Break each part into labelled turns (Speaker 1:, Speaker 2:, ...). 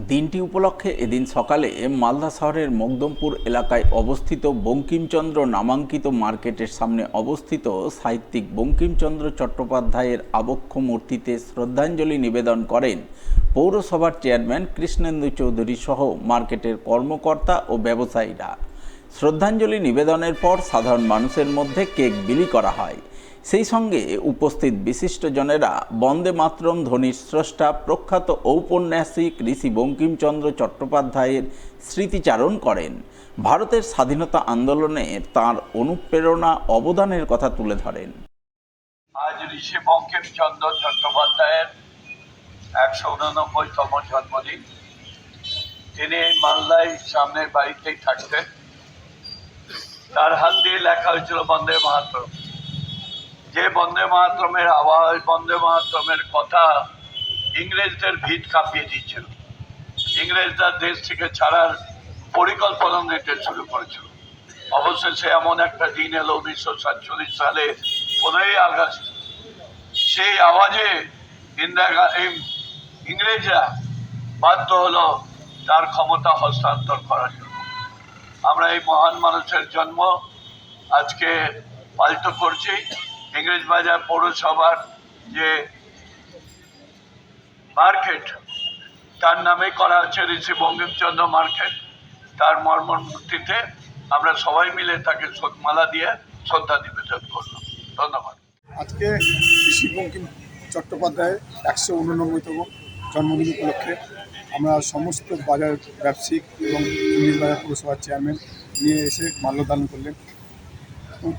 Speaker 1: দিনটি উপলক্ষে এদিন সকালে মালদা শহরের মকদমপুর এলাকায় অবস্থিত বঙ্কিমচন্দ্র নামাঙ্কিত মার্কেটের সামনে অবস্থিত সাহিত্যিক বঙ্কিমচন্দ্র চট্টোপাধ্যায়ের আবক্ষ মূর্তিতে শ্রদ্ধাঞ্জলি নিবেদন করেন পৌরসভার চেয়ারম্যান কৃষ্ণেন্দু চৌধুরী সহ মার্কেটের কর্মকর্তা ও ব্যবসায়ীরা। শ্রদ্ধাঞ্জলি নিবেদনের পর সাধারণ মানুষের মধ্যে কেক বিলি করা হয়। সেই সঙ্গে উপস্থিত বিশিষ্টজনেরা বন্দে মাতরম ধ্বনির স্রষ্টা প্রখ্যাত ঔপন্যাসিক ঋষি বঙ্কিমচন্দ্র চট্টোপাধ্যায়ের স্মৃতিচারণ করেন। ভারতের স্বাধীনতা আন্দোলনে তাঁর অনুপ্রেরণা অবদানের কথা তুলে ধরেন।
Speaker 2: আজ ঋষি বঙ্কিমচন্দ্র চট্টোপাধ্যায়ের 189তম জন্মদিন। তিনি মালদায় সামনের বাড়িতেই থাকতেন। তার হাত দিয়ে লেখা হয়েছিল বন্দে মাতরম। যে বন্দে মাতরমের আওয়াজ, বন্দে মাতরমের কথা ইংরেজদের ভিত কাঁপিয়ে দিচ্ছিল। ইংরেজরা দেশ থেকে ছাড়ার পরিকল্পনা নিতে শুরু করেছিল। অবশেষে এমন একটা দিন এলো 1947 সালে 15ই আগস্ট। সেই আওয়াজে ইংরেজরা বাধ্য হলো তার ক্ষমতা হস্তান্তর করার জন্য। আমরা এই মহান মানুষের জন্ম আজকে পালিত করছি। ইংরেজবাজার পৌরসভার যে মার্কেট, তার নামে করা হচ্ছে ঋষি বঙ্কিমচন্দ্র মার্কেট। তার মূর্তিতে আমরা সবাই মিলে তাকে মালা দিয়ে শ্রদ্ধা নিবেদন করলাম। ধন্যবাদ।
Speaker 3: আজকে ঋষি বঙ্কিম চট্টোপাধ্যায়ের 189তম জন্মদিন উপলক্ষে আমরা সমস্ত বাজার ব্যবসায়িক এবং ইংরেজবাজার পৌরসভার চেয়ারম্যান নিয়ে এসে মাল্যদান করলেন।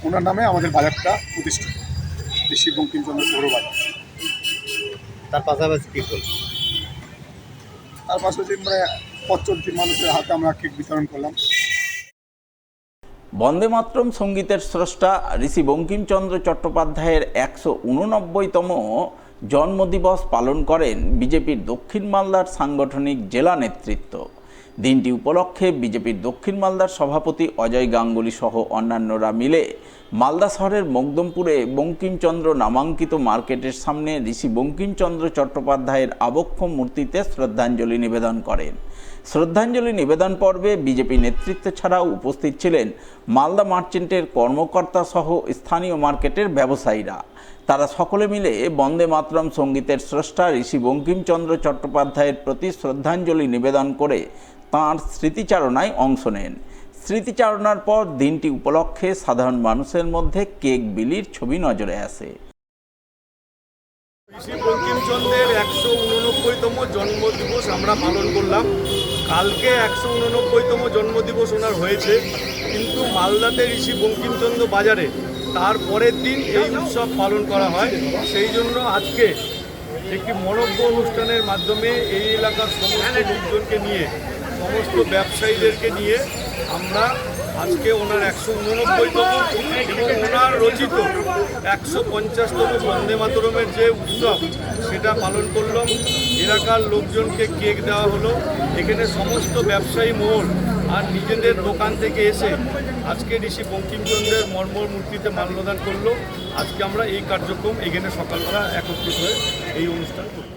Speaker 3: ওনার নামে আমাদের বাজারটা প্রতিষ্ঠিত, ঋষি বঙ্কিমচন্দ্র পৌর বাজার।
Speaker 4: তার পাশাপাশি কী করল?
Speaker 3: তার পাশাপাশি পথ চলতি মানুষের হাতে আমরা কেক বিতরণ করলাম।
Speaker 1: বন্দে মাতরম সঙ্গীতের স্রষ্টা ঋষি বঙ্কিমচন্দ্র চট্টোপাধ্যায়ের 189তম জন্মদিবস পালন করেন বিজেপির দক্ষিণ মালদার সাংগঠনিক জেলা নেতৃত্ব। দিনটি উপলক্ষে বিজেপির দক্ষিণ মালদার সভাপতি অজয় গাঙ্গুলি সহ অন্যান্যরা মিলে মালদা শহরের মকদমপুরে বঙ্কিমচন্দ্র নামাঙ্কিত মার্কেটের সামনে ঋষি বঙ্কিমচন্দ্র চট্টোপাধ্যায়ের আবক্ষ মূর্তিতে শ্রদ্ধাঞ্জলি নিবেদন করেন। শ্রদ্ধাঞ্জলি নিবেদন পর্বে বিজেপি নেতৃত্ব ছাড়াও উপস্থিত ছিলেন মালদা মার্চেন্টের কর্মকর্তা সহ স্থানীয় মার্কেটের ব্যবসায়ীরা। তারা সকলে মিলে বন্দে মাতরম সঙ্গীতের স্রষ্টা ঋষি বঙ্কিমচন্দ্র চট্টোপাধ্যায়ের প্রতি শ্রদ্ধাঞ্জলি নিবেদন করে তাঁর স্মৃতিচারণায় অংশ নেন। স্মৃতিচারণার পর দিনটি উপলক্ষে সাধারণ মানুষের মধ্যে কেক বিলির ছবি নজরে আসে।
Speaker 5: ঋষি বঙ্কিমচন্দ্রের 189তম জন্মদিবস আমরা পালন করলাম। কালকে 189তম জন্মদিবস ওনার হয়েছে, কিন্তু মালদাতে ঋষি বঙ্কিমচন্দ্র বাজারে তার পরের দিন এই উৎসব পালন করা হয়। সেই জন্য আজকে একটি মনজ্ঞ অনুষ্ঠানের মাধ্যমে এই এলাকার সমস্ত লোকজনকে নিয়ে, সমস্ত ব্যবসায়ীদেরকে নিয়ে আমরা আজকে ওনার 189তম এবং ওনার রচিত 150তম বন্দে মাতরমের যে উৎসব সেটা পালন করলাম। এলাকার লোকজনকে কেক দেওয়া হলো। এখানে সমস্ত ব্যবসায়ী মহল আর নিজেদের দোকান থেকে এসে আজকে ঋষি বঙ্কিমচন্দ্রের মর্মর মূর্তিতে মাল্যদান করলো। আজকে আমরা এই কার্যক্রম এখানে সকালবেলা একত্রিত হয়ে এই অনুষ্ঠান করি।